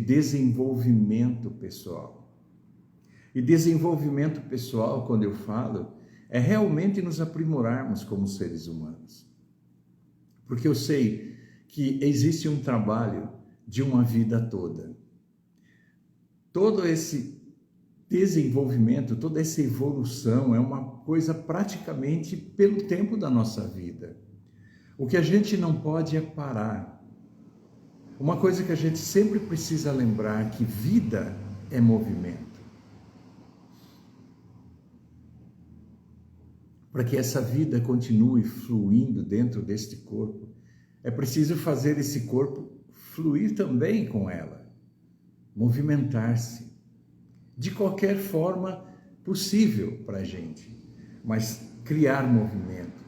desenvolvimento pessoal. E desenvolvimento pessoal, quando eu falo, é realmente nos aprimorarmos como seres humanos. Porque eu sei que existe um trabalho de uma vida toda. Todo esse desenvolvimento, toda essa evolução é uma coisa praticamente pelo tempo da nossa vida. O que a gente não pode é parar. Uma coisa que a gente sempre precisa lembrar, que vida é movimento. Para que essa vida continue fluindo dentro deste corpo, é preciso fazer esse corpo fluir também com ela, movimentar-se, de qualquer forma possível para a gente, mas criar movimento.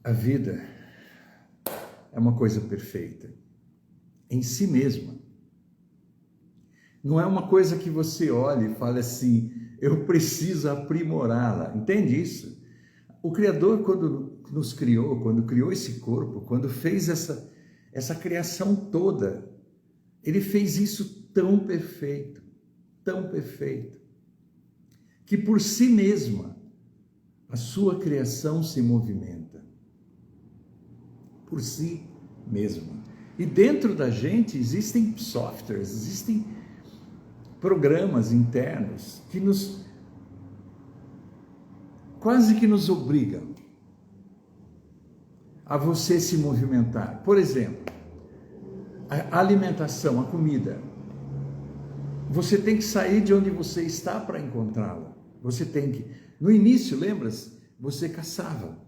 A vida é uma coisa perfeita em si mesma. Não é uma coisa que você olhe e fale assim, eu preciso aprimorá-la. Entende isso? O Criador, quando nos criou, quando criou esse corpo, quando fez essa criação toda, ele fez isso tão perfeito, que por si mesma, a sua criação se movimenta. Por si mesma. E dentro da gente existem softwares, existem programas internos que quase que nos obrigam a você se movimentar. Por exemplo, a alimentação, a comida. Você tem que sair de onde você está para encontrá-la. Você tem que... No início, lembra-se? Você caçava.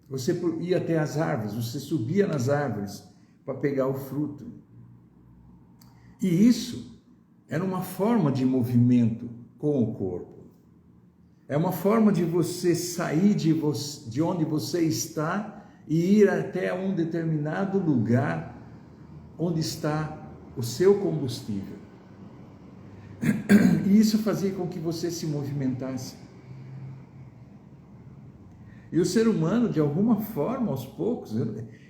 Você ia até as árvores, você subia nas árvores para pegar o fruto. E isso era uma forma de movimento com o corpo. É uma forma de você sair de onde você está e ir até um determinado lugar onde está o seu combustível. E isso fazia com que você se movimentasse. E o ser humano, de alguma forma, aos poucos,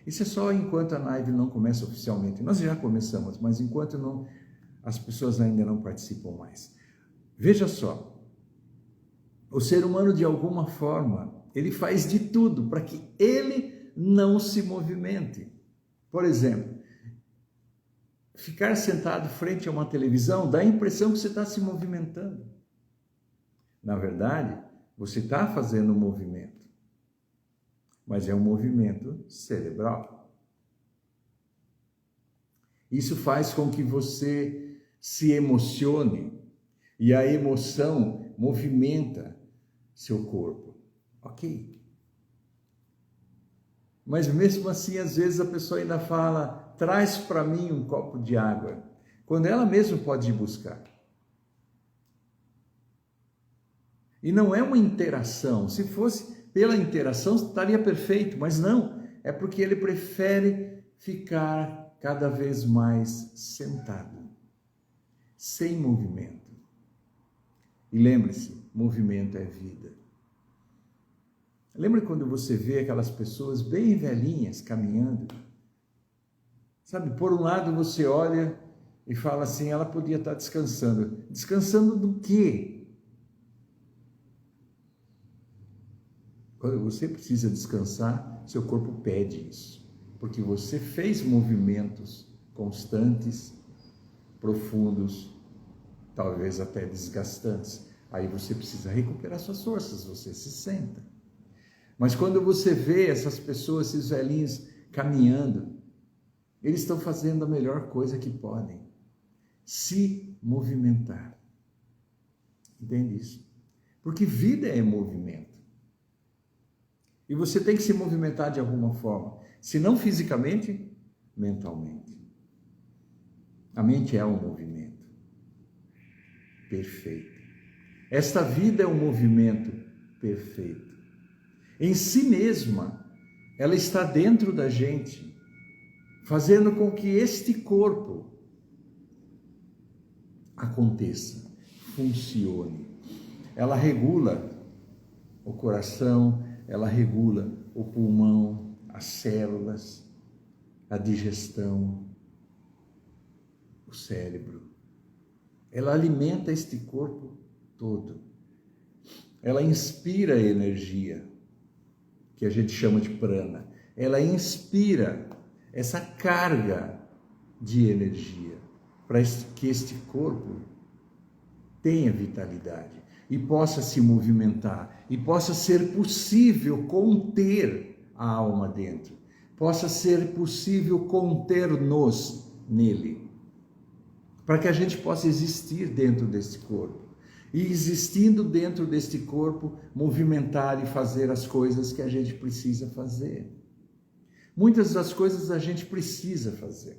isso é só enquanto a live não começa oficialmente. Nós já começamos, mas enquanto não, as pessoas ainda não participam mais. Veja só, o ser humano, de alguma forma, ele faz de tudo para que ele não se movimente. Por exemplo, ficar sentado frente a uma televisão dá a impressão que você está se movimentando. Na verdade, você está fazendo um movimento. Mas é um movimento cerebral. Isso faz com que você se emocione, e a emoção movimenta seu corpo. Ok. Mas mesmo assim, às vezes a pessoa ainda fala, traz para mim um copo de água, quando ela mesma pode ir buscar. E não é uma interação. Se fosse pela interação, estaria perfeito, mas não. É porque ele prefere ficar cada vez mais sentado, sem movimento. E lembre-se, movimento é vida. Lembra quando você vê aquelas pessoas bem velhinhas caminhando? Sabe, por um lado você olha e fala assim, ela podia estar descansando. Descansando do quê? Quando você precisa descansar, seu corpo pede isso, porque você fez movimentos constantes, profundos, talvez até desgastantes. Aí você precisa recuperar suas forças, você se senta. Mas quando você vê essas pessoas, esses velhinhos caminhando, eles estão fazendo a melhor coisa que podem, se movimentar. Entende isso? Porque vida é movimento. E você tem que se movimentar de alguma forma. Se não fisicamente, mentalmente. A mente é um movimento perfeito. Esta vida é um movimento perfeito. Em si mesma, ela está dentro da gente, fazendo com que este corpo aconteça, funcione. Ela regula o coração, ela regula o pulmão, as células, a digestão, o cérebro. Ela alimenta este corpo todo. Ela inspira energia, que a gente chama de prana. Ela inspira essa carga de energia para que este corpo tenha vitalidade e possa se movimentar e possa ser possível conter a alma dentro, possa ser possível conter-nos nele, para que a gente possa existir dentro deste corpo e, existindo dentro deste corpo, movimentar e fazer as coisas que a gente precisa fazer. Muitas das coisas a gente precisa fazer,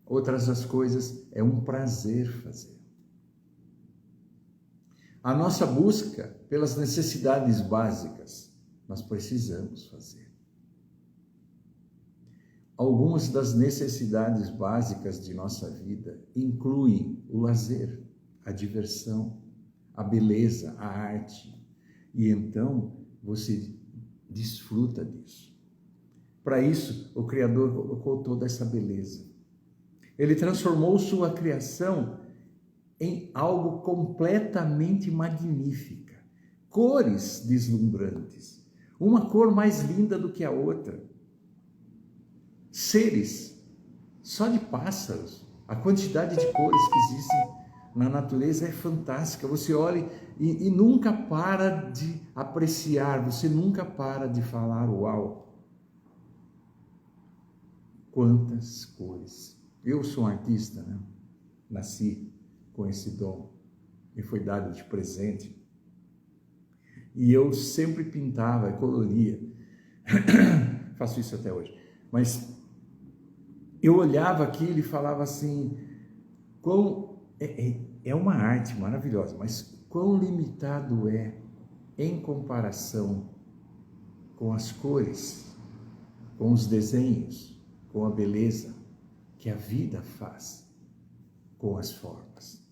outras das coisas é um prazer fazer. A nossa busca pelas necessidades básicas, nós precisamos fazer. Algumas das necessidades básicas de nossa vida incluem o lazer, a diversão, a beleza, a arte. E então você desfruta disso. Para isso, o Criador colocou toda essa beleza. Ele transformou sua criação em algo completamente magnífica. Cores deslumbrantes. Uma cor mais linda do que a outra. Seres, só de pássaros. A quantidade de cores que existem na natureza é fantástica. Você olha e nunca para de apreciar. Você nunca para de falar, uau! Quantas cores. Eu sou um artista, né? Nasci com esse dom, me foi dado de presente, e eu sempre pintava, coloria, faço isso até hoje, mas eu olhava aquilo e falava assim, é uma arte maravilhosa, mas quão limitado é em comparação com as cores, com os desenhos, com a beleza que a vida faz com as formas,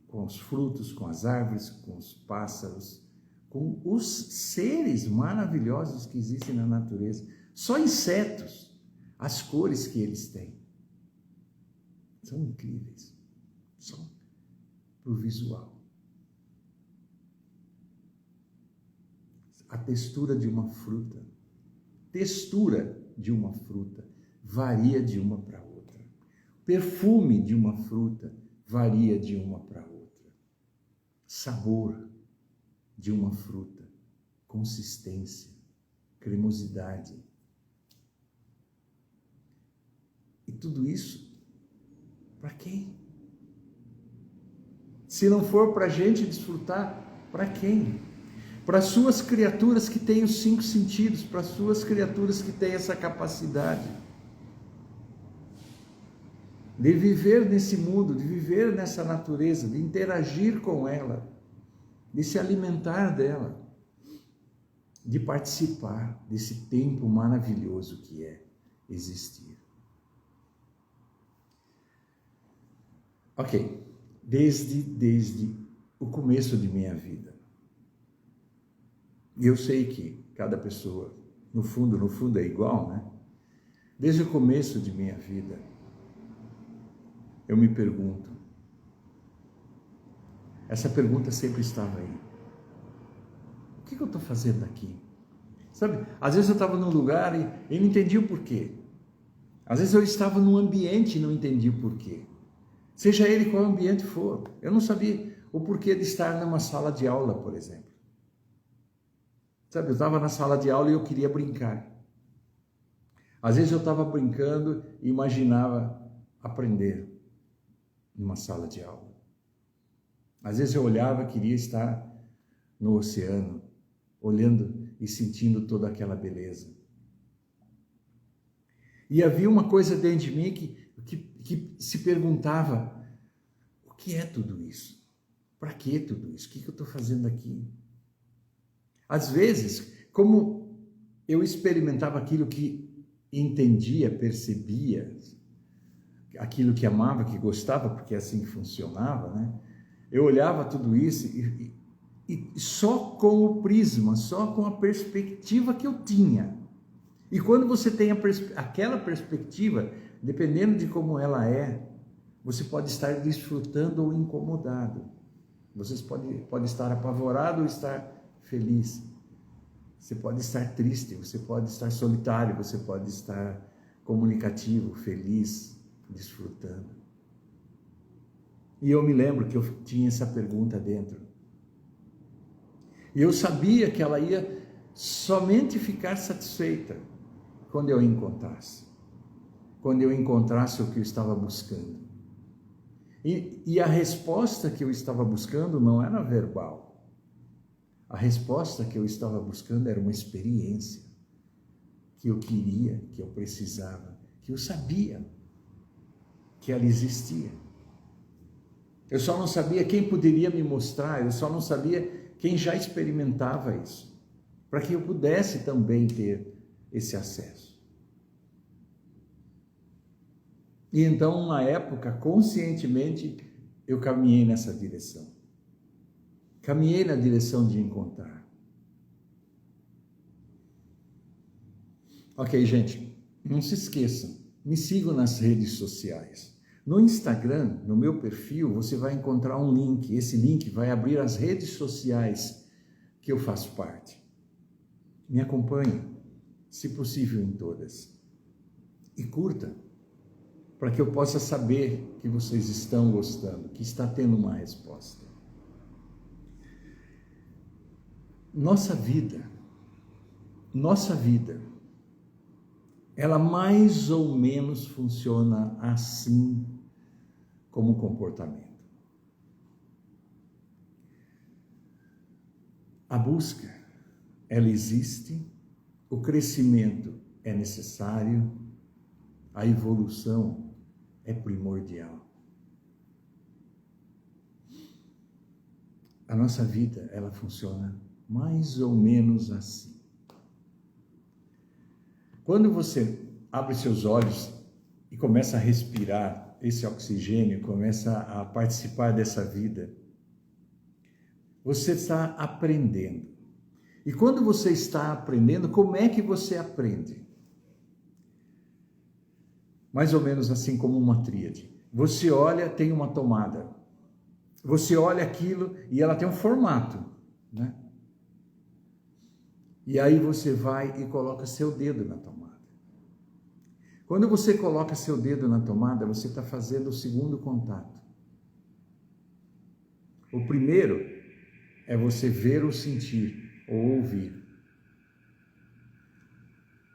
com os frutos, com as árvores, com os pássaros, com os seres maravilhosos que existem na natureza. Só insetos, as cores que eles têm são incríveis, só para o visual. A textura de uma fruta varia de uma para outra. Perfume de uma fruta varia de uma para outra. Sabor de uma fruta, consistência, cremosidade. E tudo isso, para quem? Se não for para a gente desfrutar, para quem? Para suas criaturas que têm os 5 sentidos, para suas criaturas que têm essa capacidade de viver nesse mundo, de viver nessa natureza, de interagir com ela, de se alimentar dela, de participar desse tempo maravilhoso que é existir. Ok, desde o começo de minha vida, e eu sei que cada pessoa, no fundo é igual, né? Desde o começo de minha vida, eu me pergunto, essa pergunta sempre estava aí. O que eu estou fazendo aqui? Sabe, às vezes eu estava num lugar e não entendi o porquê. Às vezes eu estava num ambiente e não entendi o porquê. Seja ele qual ambiente for. Eu não sabia o porquê de estar numa sala de aula, por exemplo. Sabe, eu estava na sala de aula e eu queria brincar. Às vezes eu estava brincando e imaginava aprender numa sala de aula. Às vezes eu olhava e queria estar no oceano, olhando e sentindo toda aquela beleza. E havia uma coisa dentro de mim que se perguntava, o que é tudo isso? Para que tudo isso? O que eu estou fazendo aqui? Às vezes, como eu experimentava aquilo que entendia, percebia, aquilo que amava, que gostava, porque é assim que funcionava, né? Eu olhava tudo isso e só com o prisma, só com a perspectiva que eu tinha E quando você tem aquela perspectiva, dependendo de como ela é, você pode estar desfrutando ou incomodado. Você pode estar apavorado ou estar feliz. Você pode estar triste, você pode estar solitário, você pode estar comunicativo, feliz, desfrutando. E eu me lembro que eu tinha essa pergunta dentro. E eu sabia que ela ia somente ficar satisfeita quando eu encontrasse. Quando eu encontrasse o que eu estava buscando. E a resposta que eu estava buscando não era verbal. A resposta que eu estava buscando era uma experiência que eu queria, que eu precisava, que eu sabia que ela existia. Eu só não sabia quem poderia me mostrar, eu só não sabia quem já experimentava isso, para que eu pudesse também ter esse acesso. E então, uma época, conscientemente, eu caminhei nessa direção. Caminhei na direção de encontrar. Ok, gente, não se esqueçam, me sigam nas redes sociais. No Instagram, no meu perfil, você vai encontrar um link. Esse link vai abrir as redes sociais que eu faço parte. Me acompanhe, se possível, em todas. E curta, para que eu possa saber que vocês estão gostando, que está tendo uma resposta. Nossa vida, ela mais ou menos funciona assim como comportamento. A busca, ela existe, o crescimento é necessário, a evolução é primordial. A nossa vida, ela funciona mais ou menos assim. Quando você abre seus olhos e começa a respirar esse oxigênio, começa a participar dessa vida, você está aprendendo. E quando você está aprendendo, como é que você aprende? Mais ou menos assim como uma tríade. Você olha, tem uma tomada. Você olha aquilo e ela tem um formato, né? E aí você vai e coloca seu dedo na tomada. Quando você coloca seu dedo na tomada, você está fazendo o segundo contato. O primeiro é você ver ou sentir ou ouvir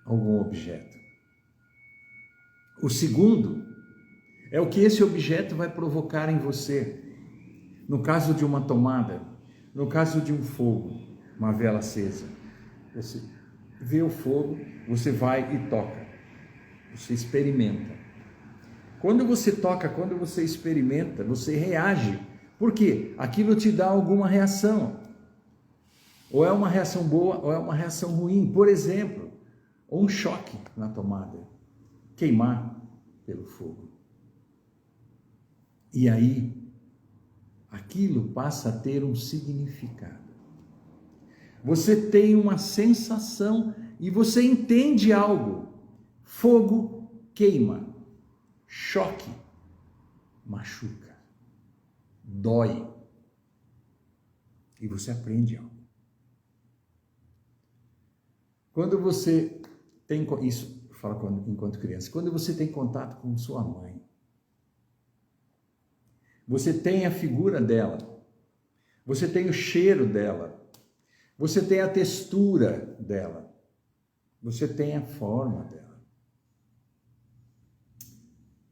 algum objeto. O segundo é o que esse objeto vai provocar em você. No caso de uma tomada, no caso de um fogo, uma vela acesa. Você vê o fogo, você vai e toca. Você experimenta. Quando você toca, quando você experimenta, você reage. Por quê? Aquilo te dá alguma reação. Ou é uma reação boa, ou é uma reação ruim. Por exemplo, um choque na tomada. Queimar pelo fogo. E aí, aquilo passa a ter um significado. Você tem uma sensação e você entende algo. Fogo queima, choque machuca, dói. E você aprende algo. Quando você tem isso, eu falo enquanto criança, quando você tem contato com sua mãe, você tem a figura dela, você tem o cheiro dela, você tem a textura dela, você tem a forma dela.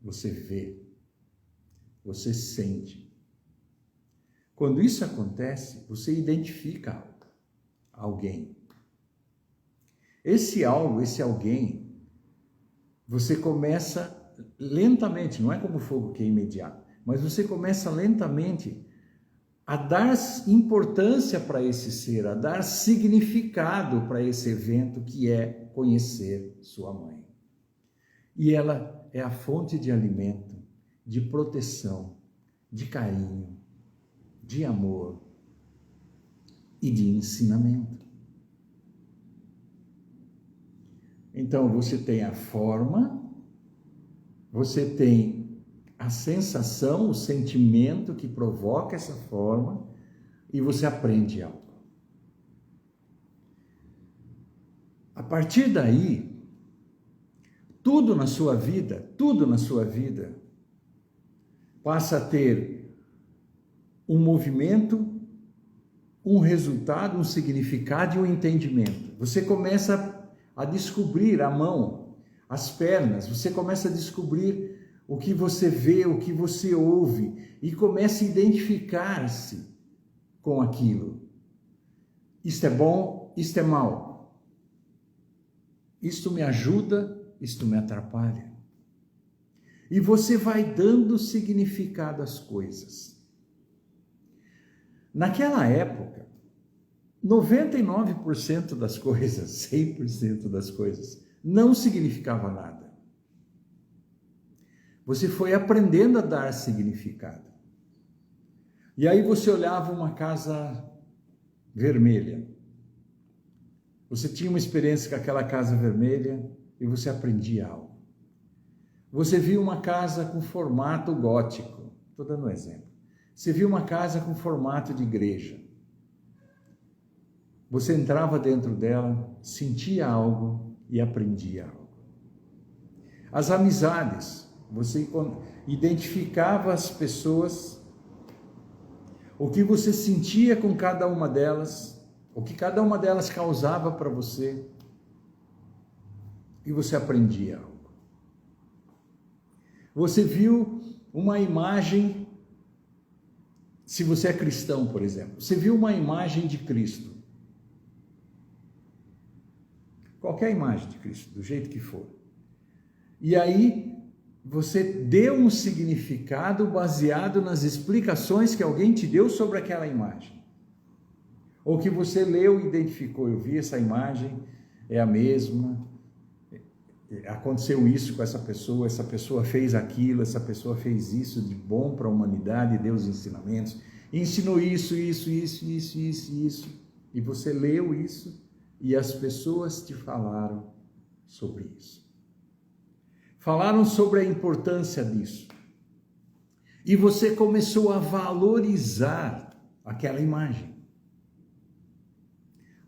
Você vê, você sente. Quando isso acontece, você identifica algo, alguém. Esse algo, esse alguém, você começa lentamente, não é como o fogo que é imediato, mas você começa lentamente a dar importância para esse ser, a dar significado para esse evento que é conhecer sua mãe. E ela é a fonte de alimento, de proteção, de carinho, de amor e de ensinamento. Então, você tem a forma, você tem a sensação, o sentimento que provoca essa forma, e você aprende algo. A partir daí, tudo na sua vida, passa a ter um movimento, um resultado, um significado e um entendimento. Você começa a descobrir a mão, as pernas, você começa a descobrir o que você vê, o que você ouve, e começa a identificar-se com aquilo. Isto é bom, isto é mal. Isto me ajuda, isto me atrapalha. E você vai dando significado às coisas. Naquela época, 99% das coisas, 100% das coisas, não significava nada. Você foi aprendendo a dar significado. E aí você olhava uma casa vermelha. Você tinha uma experiência com aquela casa vermelha e você aprendia algo. Você viu uma casa com formato gótico. Estou dando um exemplo. Você viu uma casa com formato de igreja. Você entrava dentro dela, sentia algo e aprendia algo. As amizades, você identificava as pessoas, o que você sentia com cada uma delas, o que cada uma delas causava para você, e você aprendia algo. Você viu uma imagem, se você é cristão, por exemplo, você viu uma imagem de Cristo. Qualquer imagem de Cristo, do jeito que for. E aí, você deu um significado baseado nas explicações que alguém te deu sobre aquela imagem. Ou que você leu e identificou, eu vi essa imagem, é a mesma, aconteceu isso com essa pessoa fez aquilo, essa pessoa fez isso de bom para a humanidade, deu os ensinamentos, ensinou isso, e você leu isso, e as pessoas te falaram sobre isso. Falaram sobre a importância disso. E você começou a valorizar aquela imagem.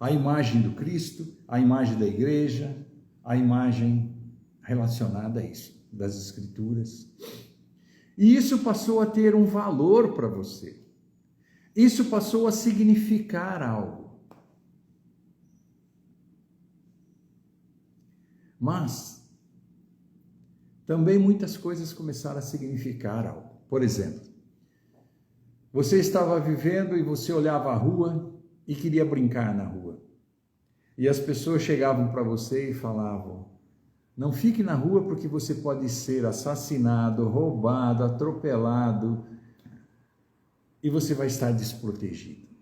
A imagem do Cristo, a imagem da igreja, a imagem relacionada a isso, das Escrituras. E isso passou a ter um valor para você. Isso passou a significar algo. Mas também muitas coisas começaram a significar algo. Por exemplo, você estava vivendo e você olhava a rua e queria brincar na rua. E as pessoas chegavam para você e falavam: não fique na rua porque você pode ser assassinado, roubado, atropelado e você vai estar desprotegido.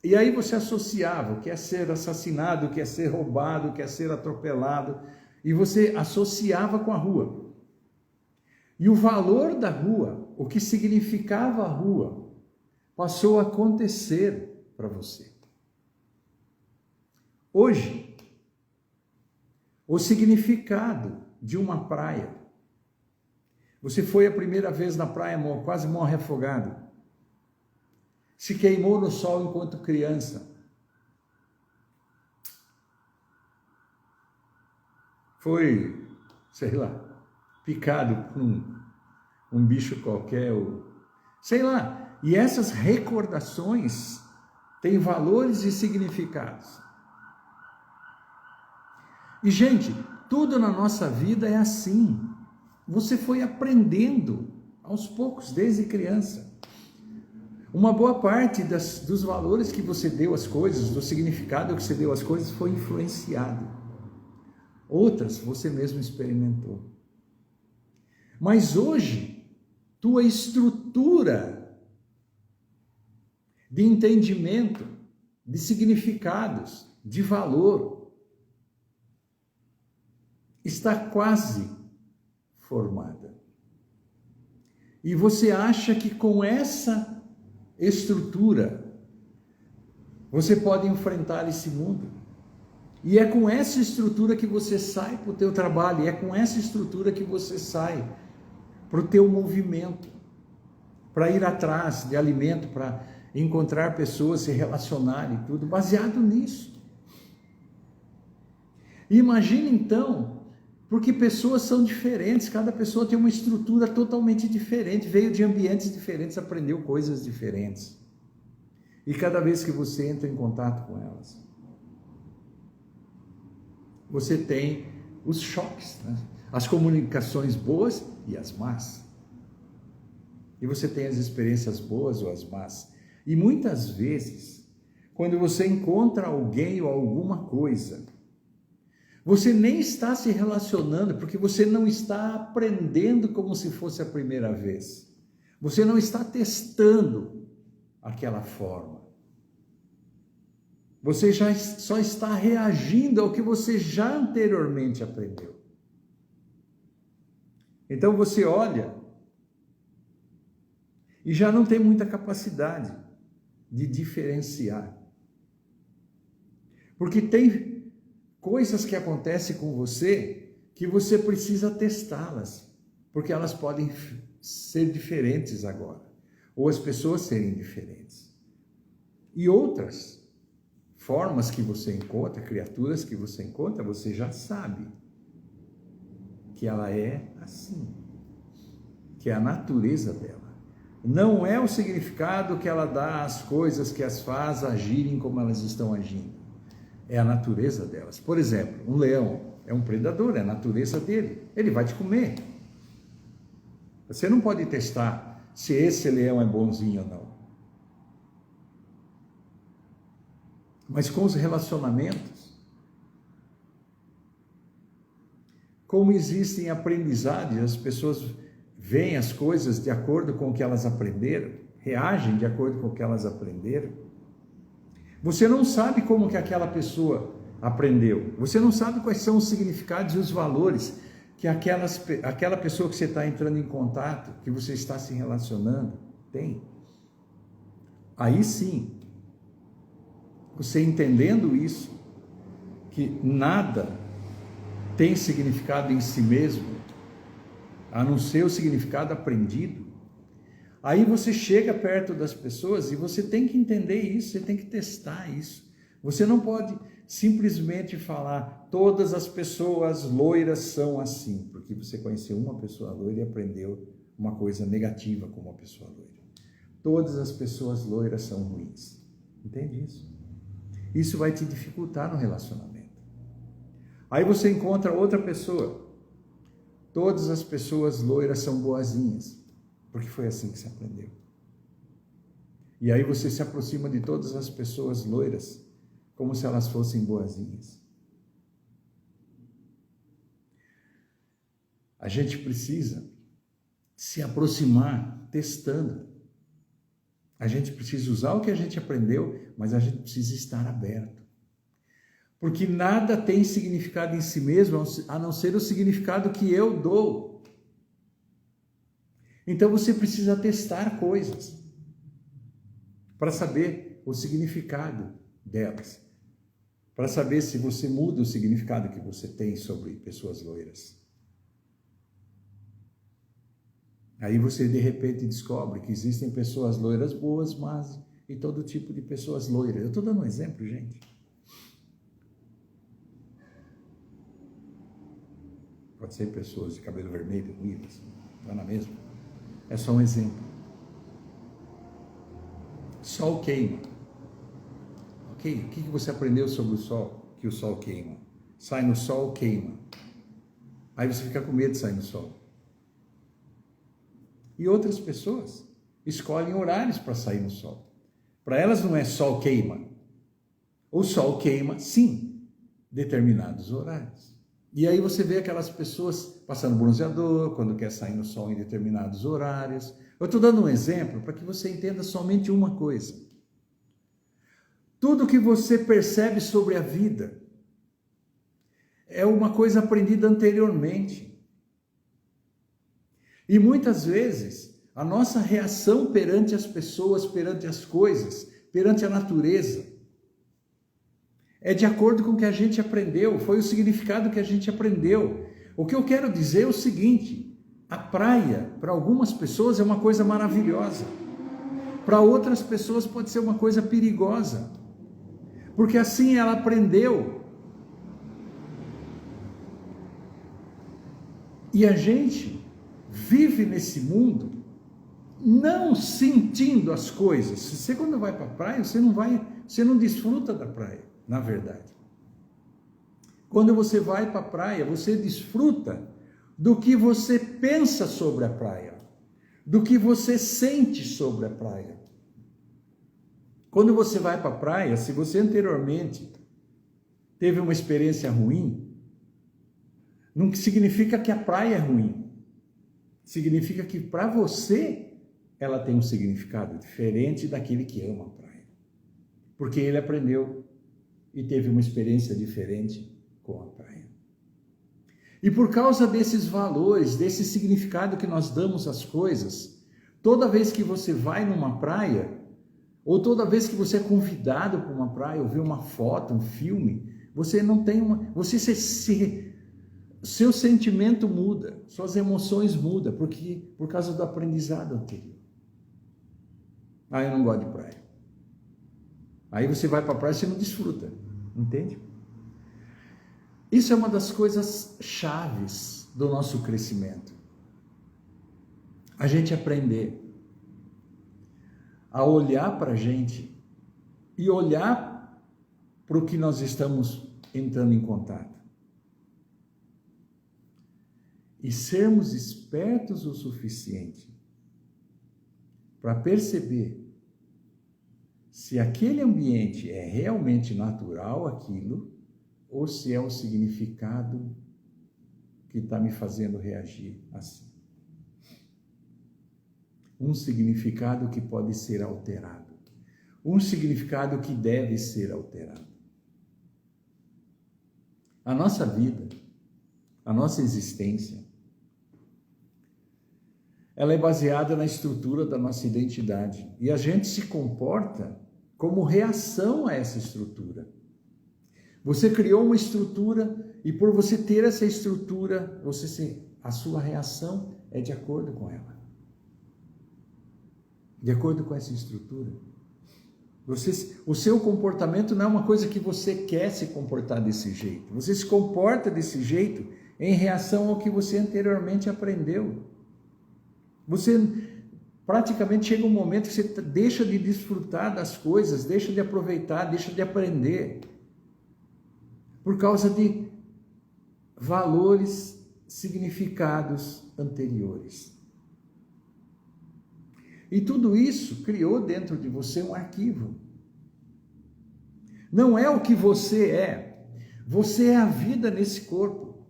E aí você associava o que é ser assassinado, o que é ser roubado, o que é ser atropelado, e você associava com a rua. E o valor da rua, o que significava a rua, passou a acontecer para você. Hoje, o significado de uma praia. Você foi a primeira vez na praia, quase morre afogado. Se queimou no sol enquanto criança. Foi, sei lá, picado por um bicho qualquer, ou, sei lá. E essas recordações têm valores e significados. E, gente, tudo na nossa vida é assim. Você foi aprendendo aos poucos, desde criança. Uma boa parte dos valores que você deu às coisas, do significado que você deu às coisas, foi influenciado. Outras você mesmo experimentou. Mas hoje, tua estrutura de entendimento, de significados, de valor, está quase formada. E você acha que com essa estrutura você pode enfrentar esse mundo. E é com essa estrutura que você sai para o teu trabalho, e é com essa estrutura que você sai para o teu movimento, para ir atrás de alimento, para encontrar pessoas, se relacionar e tudo, baseado nisso. E imagina então, porque pessoas são diferentes, cada pessoa tem uma estrutura totalmente diferente, veio de ambientes diferentes, aprendeu coisas diferentes. E cada vez que você entra em contato com elas, você tem os choques, né? As comunicações boas e as más. E você tem as experiências boas ou as más. E muitas vezes, quando você encontra alguém ou alguma coisa, você nem está se relacionando, porque você não está aprendendo como se fosse a primeira vez. Você não está testando aquela forma. Você já só está reagindo ao que você já anteriormente aprendeu. Então você olha e já não tem muita capacidade de diferenciar. Porque tem coisas que acontecem com você que você precisa testá-las, porque elas podem ser diferentes agora, ou as pessoas serem diferentes. E outras formas que você encontra, criaturas que você encontra, você já sabe que ela é assim, que é a natureza dela. Não é o significado que ela dá às coisas que as faz agirem como elas estão agindo. É a natureza delas. Por exemplo, um leão é um predador, é a natureza dele. Ele vai te comer. Você não pode testar se esse leão é bonzinho ou não. Mas com os relacionamentos, como existem aprendizagens, as pessoas veem as coisas de acordo com o que elas aprenderam, reagem de acordo com o que elas aprenderam. Você não sabe como que aquela pessoa aprendeu, você não sabe quais são os significados e os valores que aquela pessoa que você está entrando em contato, que você está se relacionando, tem. Aí sim, você entendendo isso, que nada tem significado em si mesmo, a não ser o significado aprendido, aí você chega perto das pessoas e você tem que entender isso, você tem que testar isso. Você não pode simplesmente falar, todas as pessoas loiras são assim, porque você conheceu uma pessoa loira e aprendeu uma coisa negativa com uma pessoa loira. Todas as pessoas loiras são ruins. Entende isso? Isso vai te dificultar no relacionamento. Aí você encontra outra pessoa. Todas as pessoas loiras são boazinhas, porque foi assim que se aprendeu. E aí você se aproxima de todas as pessoas loiras, como se elas fossem boazinhas. A gente precisa se aproximar testando. A gente precisa usar o que a gente aprendeu, mas a gente precisa estar aberto. Porque nada tem significado em si mesmo, a não ser o significado que eu dou. Então você precisa testar coisas para saber o significado delas. Para saber se você muda o significado que você tem sobre pessoas loiras. Aí você de repente descobre que existem pessoas loiras boas, mas e todo tipo de pessoas loiras. Eu estou dando um exemplo, gente. Pode ser pessoas de cabelo vermelho, ruivas, está na mesma. É só um exemplo. Sol queima. Ok? O que você aprendeu sobre o sol? Que o sol queima. Sai no sol, queima. Aí você fica com medo de sair no sol. E outras pessoas escolhem horários para sair no sol. Para elas não é sol queima. O sol queima, sim, determinados horários. E aí você vê aquelas pessoas passando bronzeador, quando quer sair no sol em determinados horários. Eu estou dando um exemplo para que você entenda somente uma coisa. Tudo que você percebe sobre a vida é uma coisa aprendida anteriormente. E muitas vezes, a nossa reação perante as pessoas, perante as coisas, perante a natureza, É de acordo com o que a gente aprendeu, foi o significado que a gente aprendeu. O que eu quero dizer é o seguinte: a praia, para algumas pessoas, é uma coisa maravilhosa. Para outras pessoas pode ser uma coisa perigosa. Porque assim ela aprendeu. E a gente vive nesse mundo não sentindo as coisas. Você quando vai para a praia, você não desfruta da praia, na verdade. Quando você vai para a praia, você desfruta do que você pensa sobre a praia, do que você sente sobre a praia. Quando você vai para a praia, se você anteriormente teve uma experiência ruim, não significa que a praia é ruim. Significa que para você ela tem um significado diferente daquele que ama a praia. Porque ele aprendeu e teve uma experiência diferente com a praia. E por causa desses valores, desse significado que nós damos às coisas, toda vez que você vai numa praia, ou toda vez que você é convidado para uma praia, ou vê uma foto, um filme, você não tem uma... seu sentimento muda, suas emoções mudam, por causa do aprendizado anterior. Eu não gosto de praia. Aí você vai para a praia e você não desfruta, entende? Isso é uma das coisas chaves do nosso crescimento. A gente aprender a olhar para a gente e olhar para o que nós estamos entrando em contato. E sermos espertos o suficiente para perceber se aquele ambiente é realmente natural aquilo, ou se é o significado que está me fazendo reagir assim. Um significado que pode ser alterado. Um significado que deve ser alterado. A nossa vida, a nossa existência, ela é baseada na estrutura da nossa identidade. E a gente se comporta como reação a essa estrutura. Você criou uma estrutura e por você ter essa estrutura, a sua reação é de acordo com ela. De acordo com essa estrutura. O seu comportamento não é uma coisa que você quer se comportar desse jeito. Você se comporta desse jeito em reação ao que você anteriormente aprendeu. Você praticamente chega um momento que você deixa de desfrutar das coisas, deixa de aproveitar, deixa de aprender. Por causa de valores, significados anteriores. E tudo isso criou dentro de você um arquivo. Não é o que você é a vida nesse corpo.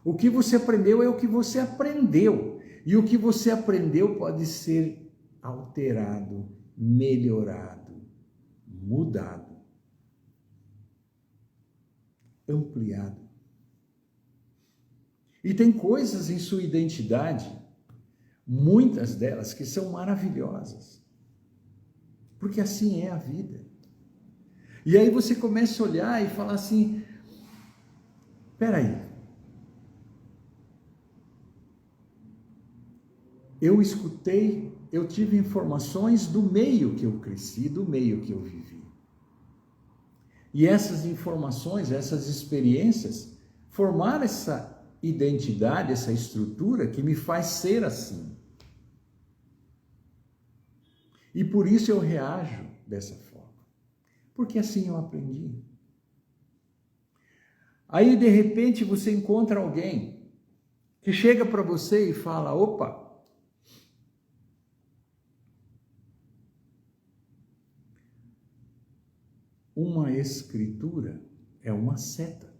O que você aprendeu é o que você aprendeu. E o que você aprendeu pode ser alterado, melhorado, mudado, ampliado. E tem coisas em sua identidade, muitas delas que são maravilhosas, porque assim é a vida. E aí você começa a olhar e falar assim, espera aí, eu escutei, eu tive informações do meio que eu cresci, do meio que eu vivi. E essas informações, essas experiências, formaram essa identidade, essa estrutura que me faz ser assim. E por isso eu reajo dessa forma. Porque assim eu aprendi. Aí, de repente, você encontra alguém que chega para você e fala, opa, uma escritura é uma seta.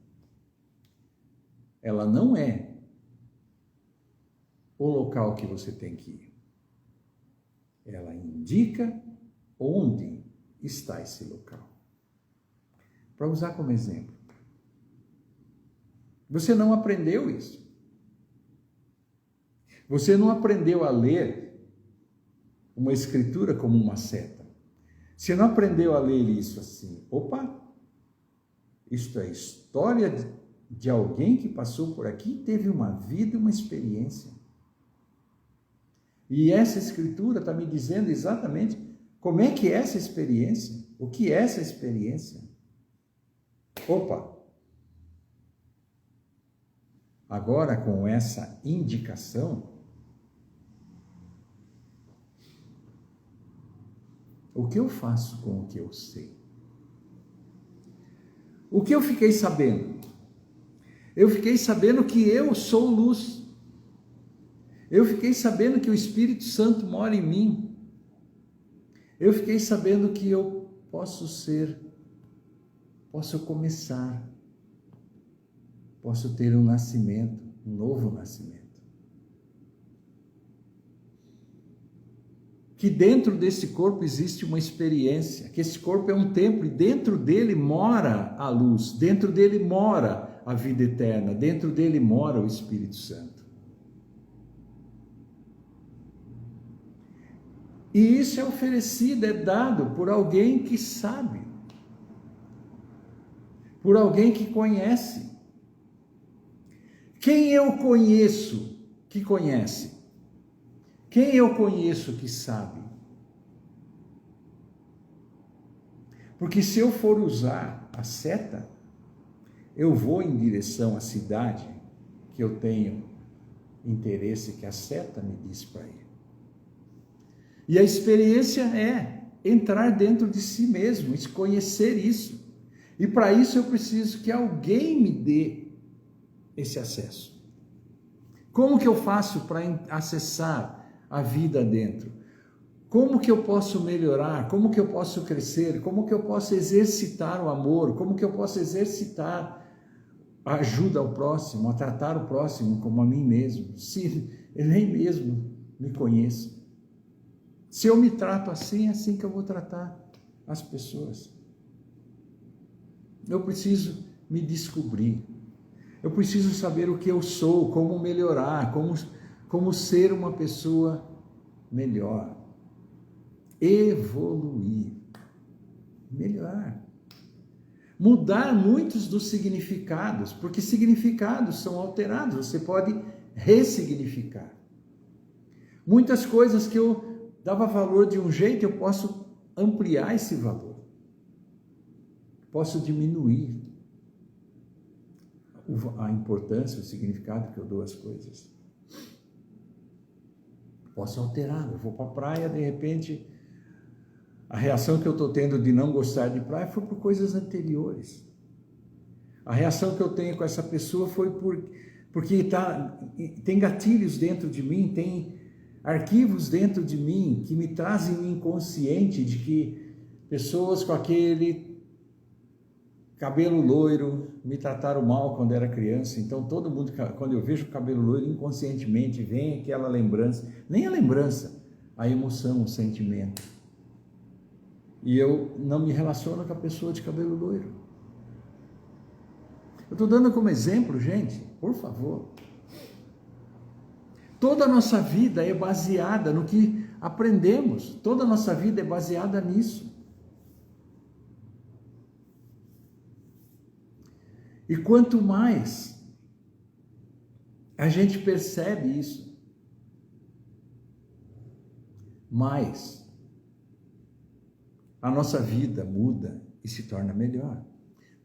Ela não é o local que você tem que ir. Ela indica onde está esse local. Para usar como exemplo. Você não aprendeu isso. Você não aprendeu a ler uma escritura como uma seta. Você não aprendeu a ler isso assim. Opa! Isto é história de alguém que passou por aqui e teve uma vida, uma experiência. E essa escritura está me dizendo exatamente como é que é essa experiência, o que é essa experiência. Opa! Agora, com essa indicação, o que eu faço com o que eu sei? O que eu fiquei sabendo? Eu fiquei sabendo que eu sou luz. Eu fiquei sabendo que o Espírito Santo mora em mim. Eu fiquei sabendo que eu posso começar, posso ter um nascimento, um novo nascimento. Que dentro desse corpo existe uma experiência, que esse corpo é um templo e dentro dele mora a luz, dentro dele mora a vida eterna, dentro dele mora o Espírito Santo. E isso é oferecido, é dado por alguém que sabe, por alguém que conhece. Quem eu conheço que conhece? Quem eu conheço que sabe? Porque se eu for usar a seta, eu vou em direção à cidade que eu tenho interesse, que a seta me diz para ir. E a experiência é entrar dentro de si mesmo, conhecer isso. E para isso eu preciso que alguém me dê esse acesso. Como que eu faço para acessar a vida dentro? Como que eu posso melhorar? Como que eu posso crescer? Como que eu posso exercitar o amor? Como que eu posso exercitar a ajuda ao próximo, a tratar o próximo como a mim mesmo? Se eu nem mesmo me conheço. Se eu me trato assim, é assim que eu vou tratar as pessoas. Eu preciso me descobrir. Eu preciso saber o que eu sou, como melhorar, como ser uma pessoa melhor. Evoluir. Melhorar. Mudar muitos dos significados, porque significados são alterados, você pode ressignificar. Muitas coisas que eu dava valor de um jeito, eu posso ampliar esse valor. Posso diminuir a importância, o significado que eu dou às coisas. Posso alterar. Eu vou para a praia, de repente, a reação que eu estou tendo de não gostar de praia foi por coisas anteriores. A reação que eu tenho com essa pessoa foi porque tem gatilhos dentro de mim, tem arquivos dentro de mim que me trazem o inconsciente de que pessoas com aquele cabelo loiro me trataram mal quando era criança. Então todo mundo, quando eu vejo o cabelo loiro, inconscientemente vem aquela lembrança, nem a lembrança, a emoção, o sentimento. E eu não me relaciono com a pessoa de cabelo loiro. Eu estou dando como exemplo, gente, por favor. Toda a nossa vida é baseada no que aprendemos. Toda a nossa vida é baseada nisso. E quanto mais a gente percebe isso, mais a nossa vida muda e se torna melhor.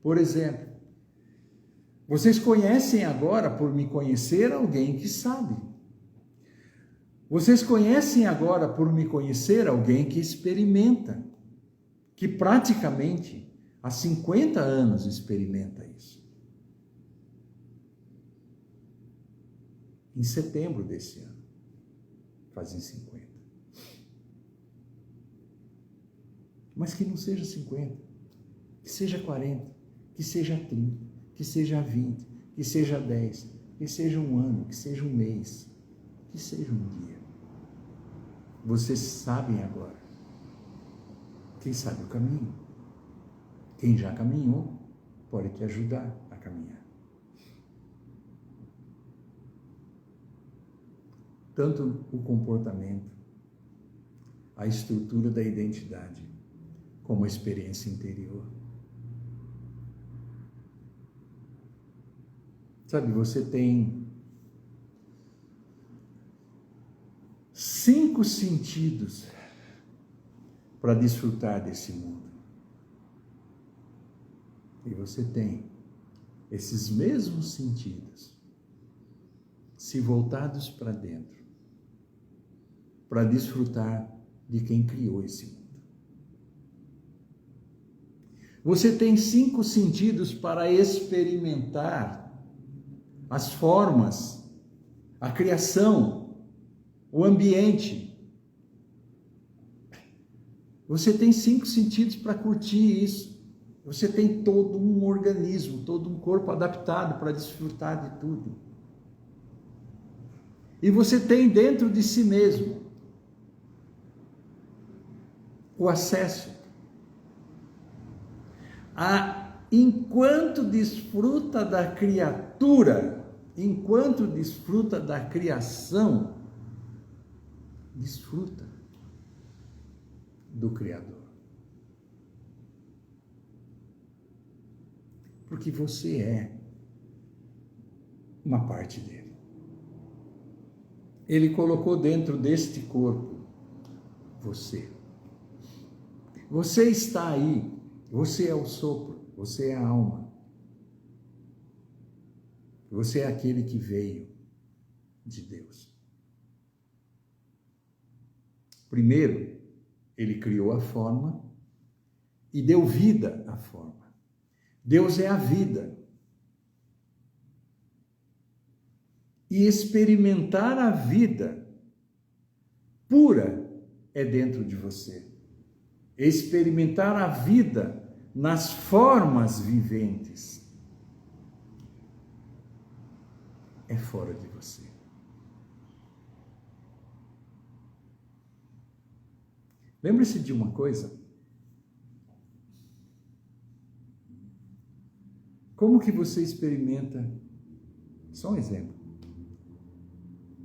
Por exemplo, vocês conhecem agora, por me conhecer, alguém que sabe. Vocês conhecem agora, por me conhecer, alguém que experimenta, que praticamente há 50 anos experimenta isso. Em setembro desse ano, fazem 50. Mas que não seja 50, que seja 40, que seja 30, que seja 20, que seja 10, que seja um ano, que seja um mês, que seja um dia. Vocês sabem agora. Quem sabe o caminho? Quem já caminhou pode te ajudar a caminhar. Tanto o comportamento, a estrutura da identidade, como a experiência interior. Sabe, você tem 5 sentidos para desfrutar desse mundo. E você tem esses mesmos sentidos, se voltados para dentro, para desfrutar de quem criou esse mundo. Você tem 5 sentidos para experimentar as formas, a criação, o ambiente. Você tem 5 sentidos para curtir isso. Você tem todo um organismo, todo um corpo adaptado para desfrutar de tudo. E você tem dentro de si mesmo o acesso a, enquanto desfruta da criatura, enquanto desfruta da criação, desfruta do Criador. Porque você é uma parte dele. Ele colocou dentro deste corpo você. Você está aí, você é o sopro, você é a alma. Você é aquele que veio de Deus. Primeiro, ele criou a forma e deu vida à forma. Deus é a vida. E experimentar a vida pura é dentro de você. Experimentar a vida nas formas viventes é fora de você. Lembre-se de uma coisa. Como que você experimenta, só um exemplo,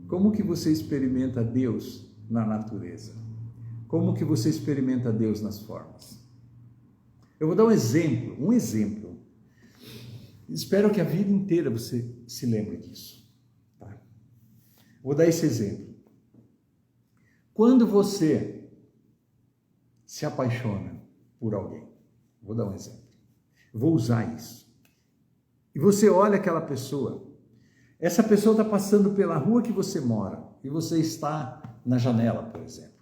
como que você experimenta Deus na natureza? Como que você experimenta Deus nas formas? Eu vou dar um exemplo. Espero que a vida inteira você se lembre disso. Tá? Vou dar esse exemplo. Quando você se apaixona por alguém, vou dar um exemplo. Vou usar isso. E você olha aquela pessoa, essa pessoa está passando pela rua que você mora, e você está na janela, por exemplo.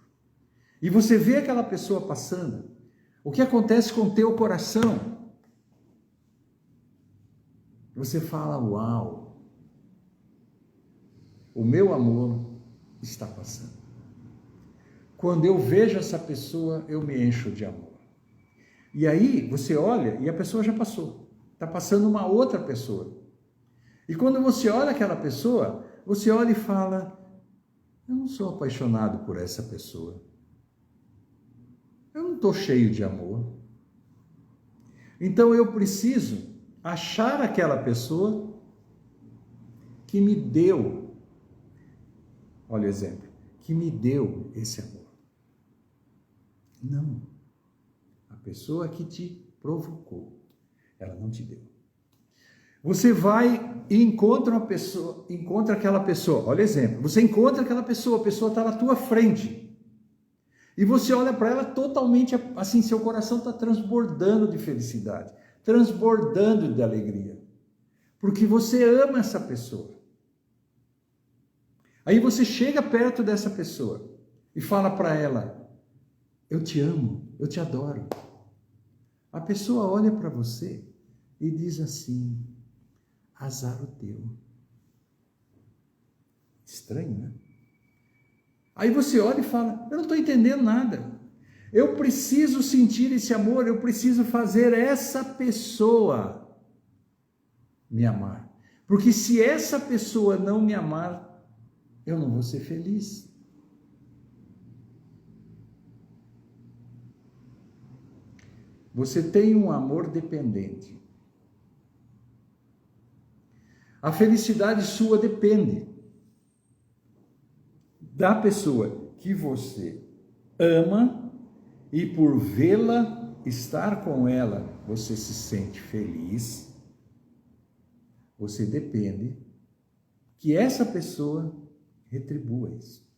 E você vê aquela pessoa passando, o que acontece com o teu coração? Você fala, uau, o meu amor está passando. Quando eu vejo essa pessoa, eu me encho de amor. E aí, você olha e a pessoa já passou. Está passando uma outra pessoa. E quando você olha aquela pessoa, você olha e fala, eu não sou apaixonado por essa pessoa. Eu não estou cheio de amor. Então eu preciso achar aquela pessoa que me deu, olha o exemplo, que me deu esse amor. Não. A pessoa que te provocou, ela não te deu. Você vai e encontra uma pessoa, encontra aquela pessoa, olha o exemplo, você encontra aquela pessoa, a pessoa está na tua frente. E você olha para ela totalmente assim, seu coração está transbordando de felicidade, transbordando de alegria. Porque você ama essa pessoa. Aí você chega perto dessa pessoa e fala para ela, eu te amo, eu te adoro. A pessoa olha para você e diz assim, azar o teu. Estranho, né? Aí você olha e fala, eu não estou entendendo nada. Eu preciso sentir esse amor, eu preciso fazer essa pessoa me amar. Porque se essa pessoa não me amar, eu não vou ser feliz. Você tem um amor dependente. A felicidade sua depende da pessoa que você ama e por vê-la, estar com ela, você se sente feliz, Você depende que essa pessoa retribua isso.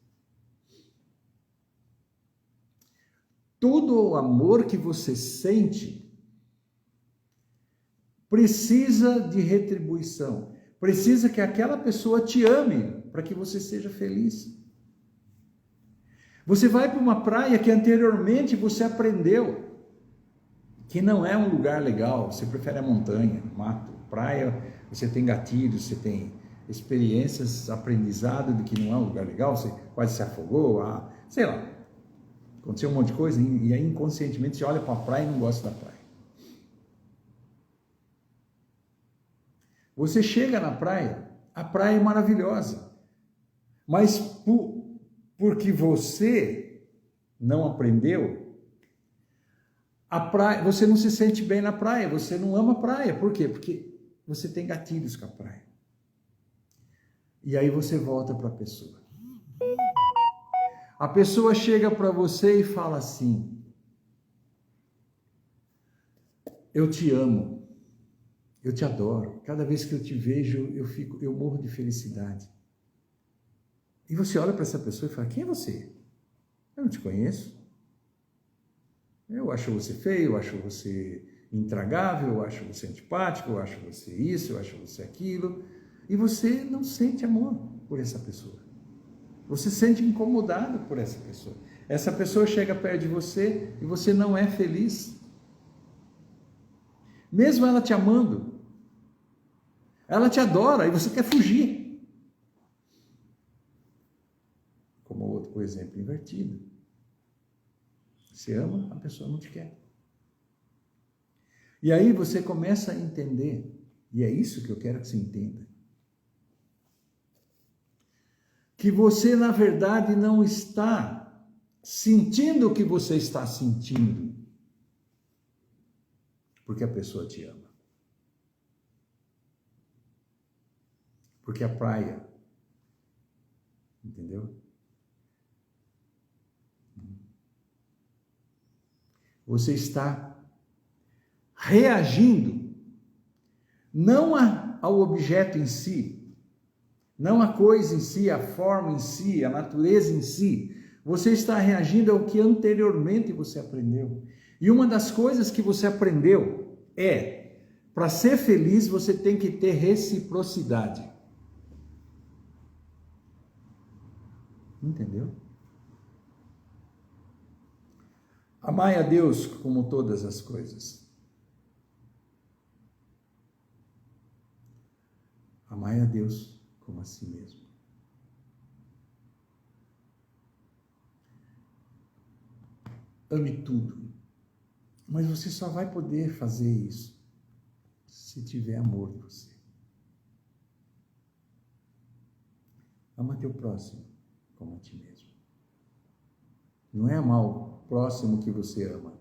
Todo o amor que você sente precisa de retribuição. Precisa que aquela pessoa te ame para que você seja feliz. Você vai para uma praia que anteriormente você aprendeu que não é um lugar legal, você prefere a montanha, o mato, praia, você tem gatilhos, você tem experiências, aprendizado de que não é um lugar legal, você quase se afogou, sei lá, aconteceu um monte de coisa e aí inconscientemente você olha para a praia e não gosta da praia. Você chega na praia, a praia é maravilhosa, mas porque você não aprendeu, a praia, você não se sente bem na praia, você não ama a praia. Por quê? Porque você tem gatilhos com a praia. E aí você volta para a pessoa. A pessoa chega para você e fala assim: eu te amo, eu te adoro. Cada vez que eu te vejo, eu morro de felicidade. E você olha para essa pessoa e fala: quem é você? Eu não te conheço. Eu acho você feio, eu acho você intragável, eu acho você antipático, eu acho você isso, eu acho você aquilo. E você não sente amor por essa pessoa. Você se sente incomodado por essa pessoa. Essa pessoa chega perto de você e você não é feliz. Mesmo ela te amando, ela te adora e você quer fugir. Como o exemplo invertido. Você ama, a pessoa não te quer. E aí você começa a entender, e é isso que eu quero que você entenda, que você, na verdade, não está sentindo o que você está sentindo, porque a pessoa te ama. Porque a praia, entendeu? Você está reagindo não ao objeto em si, não a coisa em si, a forma em si, a natureza em si. Você está reagindo ao que anteriormente você aprendeu. E uma das coisas que você aprendeu é, para ser feliz, você tem que ter reciprocidade. Entendeu? Amai a Deus como todas as coisas. Amai a Deus como a si mesmo. Ame tudo. Mas você só vai poder fazer isso se tiver amor em você. Ama teu próximo como a ti mesmo. Não é amar o próximo que você ama.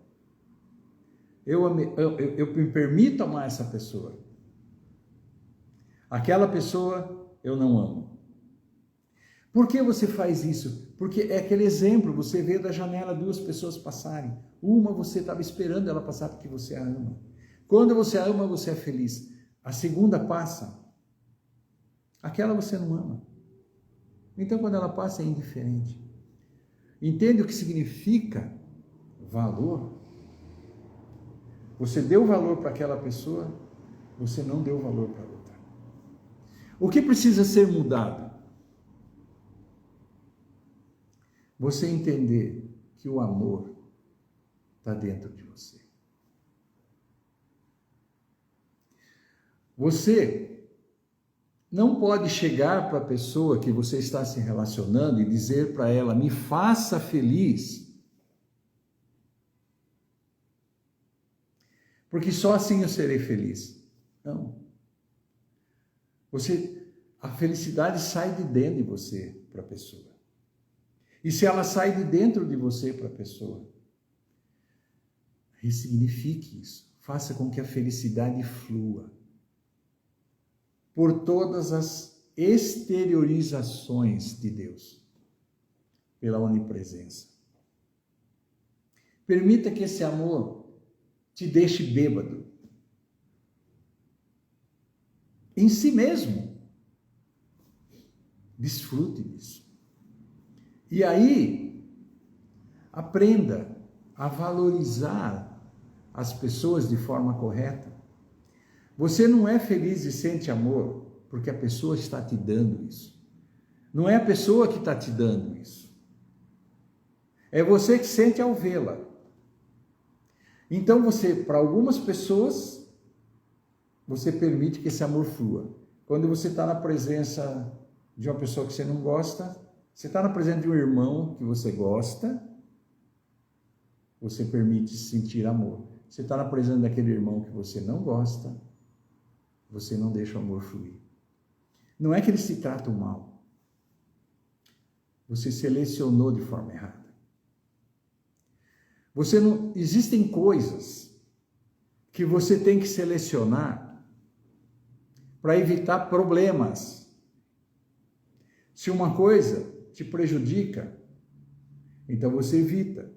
Eu me permito amar essa pessoa. Aquela pessoa eu não amo. Por que você faz isso? Porque é aquele exemplo, você vê da janela duas pessoas passarem. Uma você estava esperando ela passar porque você a ama. Quando você a ama, você é feliz. A segunda passa, aquela você não ama. Então quando ela passa é indiferente. Entende o que significa valor? Você deu valor para aquela pessoa, você não deu valor para outra. O que precisa ser mudado? Você entender que o amor está dentro de você. Você não pode chegar para a pessoa que você está se relacionando e dizer para ela: me faça feliz. Porque só assim eu serei feliz. Não. A felicidade sai de dentro de você para a pessoa. E se ela sai de dentro de você para a pessoa, ressignifique isso. Faça com que a felicidade flua por todas as exteriorizações de Deus, pela onipresença. Permita que esse amor te deixe bêbado. em si mesmo. Desfrute disso. E aí, aprenda a valorizar as pessoas de forma correta. Você não é feliz e sente amor porque a pessoa está te dando isso. Não é a pessoa que está te dando isso. É você que sente ao vê-la. Então você, para algumas pessoas, você permite que esse amor flua. Quando você está na presença de uma pessoa que você não gosta, você está na presença de um irmão que você gosta, você permite sentir amor. Você está na presença daquele irmão que você não gosta, você não deixa o amor fluir. Não é que eles se tratam mal. Você selecionou de forma errada. Existem coisas que você tem que selecionar para evitar problemas. Se uma coisa te prejudica, então você evita.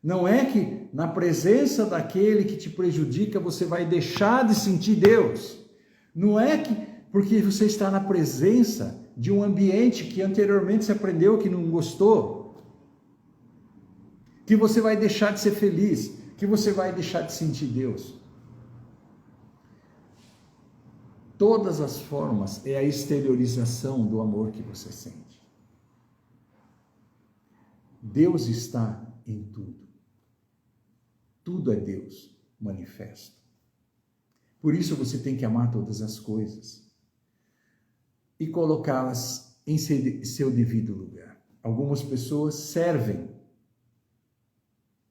Não é que na presença daquele que te prejudica você vai deixar de sentir Deus. Não é que porque você está na presença de um ambiente que anteriormente você aprendeu que não gostou, que você vai deixar de ser feliz, que você vai deixar de sentir Deus. Todas as formas é a exteriorização do amor que você sente. Deus está em tudo. Tudo é Deus manifesto. Por isso você tem que amar todas as coisas e colocá-las em seu devido lugar. Algumas pessoas servem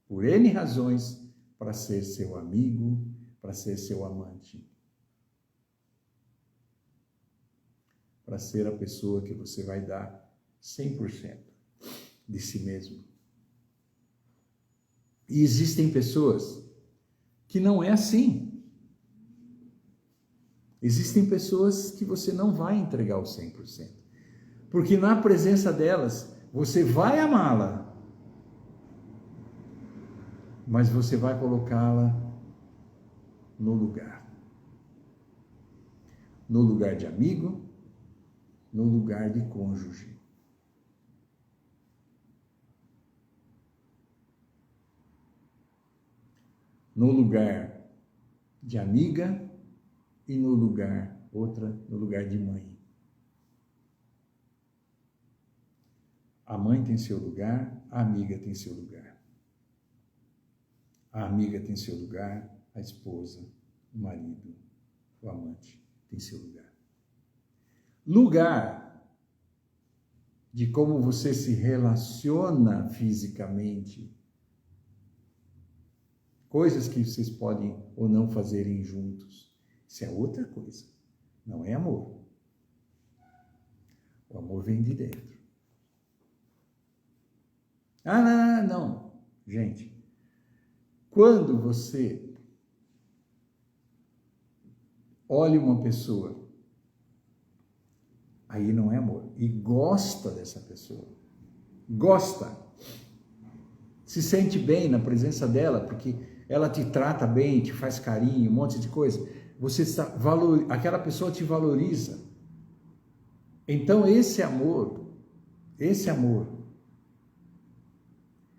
por N razões para ser seu amigo, para ser seu amante, para ser a pessoa que você vai dar 100% de si mesmo. E existem pessoas que não é assim. Existem pessoas que você não vai entregar o 100%. Porque na presença delas, você vai amá-la, mas você vai colocá-la no lugar. No lugar de amigo, no lugar de cônjuge. No lugar de amiga e no lugar de mãe. A mãe tem seu lugar, a amiga tem seu lugar. A amiga tem seu lugar, a esposa, o marido, o amante tem seu lugar. Lugar de como você se relaciona fisicamente, coisas que vocês podem ou não fazerem juntos. Isso é outra coisa. Não é amor. O amor vem de dentro. Não. Gente, quando você olha uma pessoa, aí não é amor. E gosta dessa pessoa. Gosta. Se sente bem na presença dela, porque ela te trata bem, te faz carinho, um monte de coisa. Aquela pessoa te valoriza. Então esse amor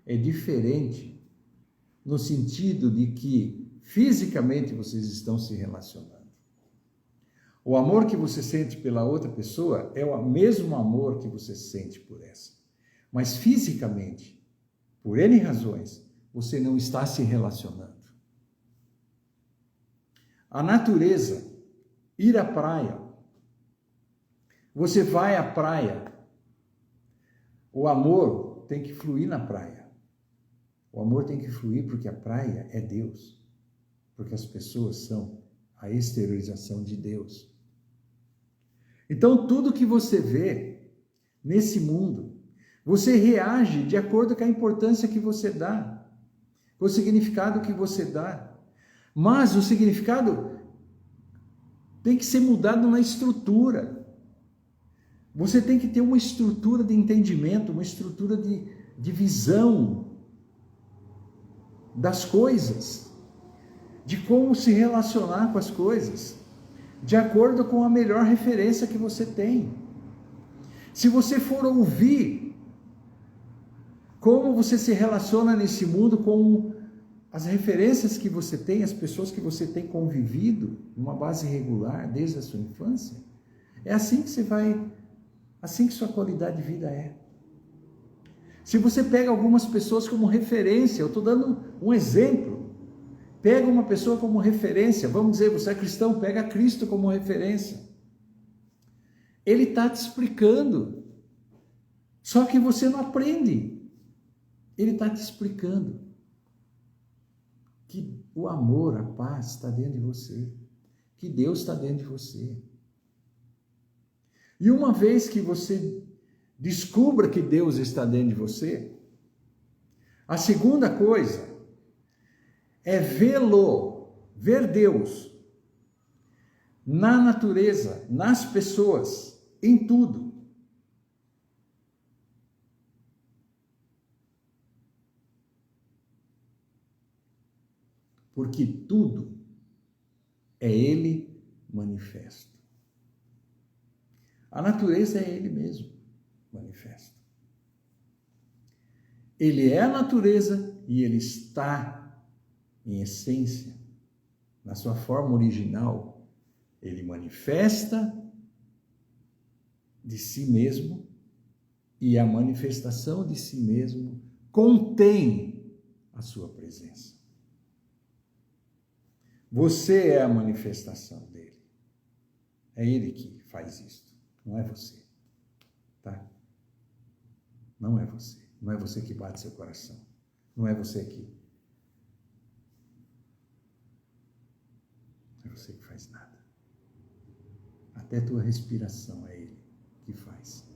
é diferente no sentido de que fisicamente vocês estão se relacionando. O amor que você sente pela outra pessoa é o mesmo amor que você sente por essa. Mas fisicamente, por N razões, você não está se relacionando. A natureza, ir à praia. Você vai à praia. O amor tem que fluir na praia. O amor tem que fluir porque a praia é Deus. Porque as pessoas são a exteriorização de Deus. Então, tudo que você vê nesse mundo, você reage de acordo com a importância que você dá, com o significado que você dá. Mas o significado tem que ser mudado na estrutura. Você tem que ter uma estrutura de entendimento, uma estrutura de visão das coisas, de como se relacionar com as coisas. de acordo com a melhor referência que você tem. Se você for ouvir como você se relaciona nesse mundo com as referências que você tem, as pessoas que você tem convivido, numa base regular, desde a sua infância, é assim que assim que sua qualidade de vida é. Se você pega algumas pessoas como referência, eu estou dando um exemplo, pega uma pessoa como referência, vamos dizer, você é cristão, pega Cristo como referência. Ele está te explicando, só que você não aprende. Ele está te explicando que o amor, a paz está dentro de você, que Deus está dentro de você. E uma vez que você descubra que Deus está dentro de você, a segunda coisa é ver Deus na natureza, nas pessoas, em tudo. Porque tudo é Ele manifesto. A natureza é Ele mesmo manifesto. Ele é a natureza e Ele está em essência, na sua forma original. Ele manifesta de si mesmo e a manifestação de si mesmo contém a sua presença. Você é a manifestação dele. É ele que faz isto, não é você. Tá? Não é você. Não é você que bate seu coração. Não é você que... Não é você que faz nada. Até tua respiração é ele que faz.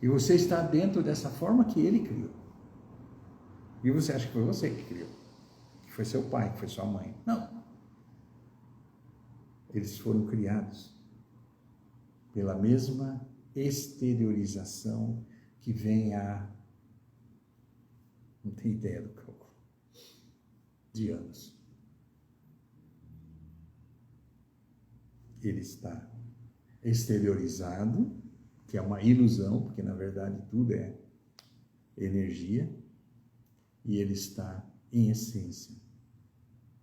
E você está dentro dessa forma que ele criou. E você acha que foi você que criou. Que foi seu pai, que foi sua mãe. Não. Eles foram criados pela mesma exteriorização que vem a... Não tem ideia do cálculo. De anos. Ele está exteriorizado, que é uma ilusão, porque na verdade tudo é energia, e ele está em essência,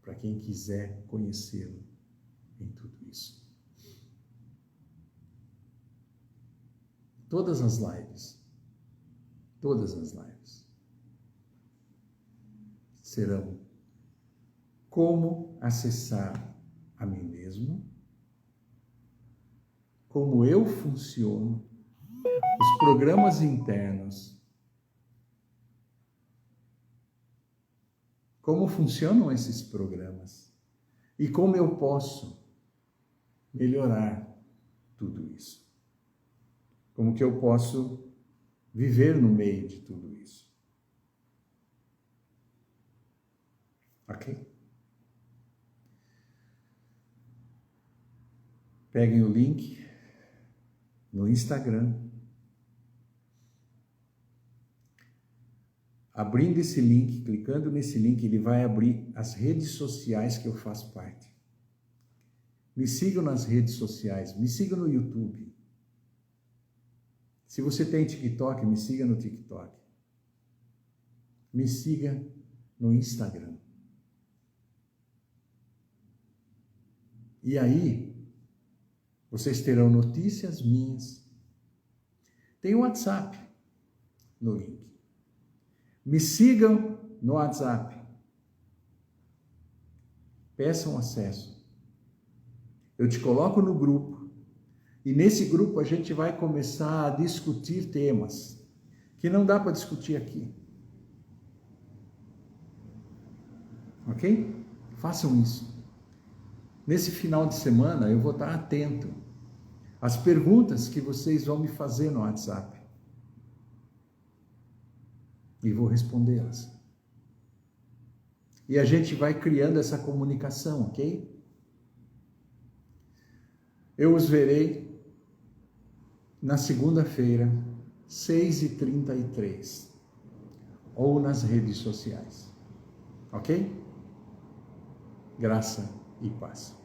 para quem quiser conhecê-lo em tudo isso. Todas as lives serão como acessar a mim mesmo, como eu funciono, os programas internos, como funcionam esses programas e como eu posso melhorar tudo isso. Como que eu posso viver no meio de tudo isso. Ok? Peguem o link no Instagram. Abrindo esse link, clicando nesse link, ele vai abrir as redes sociais que eu faço parte. Me sigam nas redes sociais, me sigam no YouTube. Se você tem TikTok, me siga no TikTok. Me siga no Instagram. E aí, vocês terão notícias minhas. Tem o WhatsApp no link. Me sigam no WhatsApp. Peçam acesso. Eu te coloco no grupo. E nesse grupo a gente vai começar a discutir temas que não dá para discutir aqui. Ok? Façam isso. Nesse final de semana eu vou estar atento às perguntas que vocês vão me fazer no WhatsApp. E vou respondê-las. E a gente vai criando essa comunicação, ok? Eu os verei na segunda-feira, 6h33, ou nas redes sociais, ok? Graça e paz.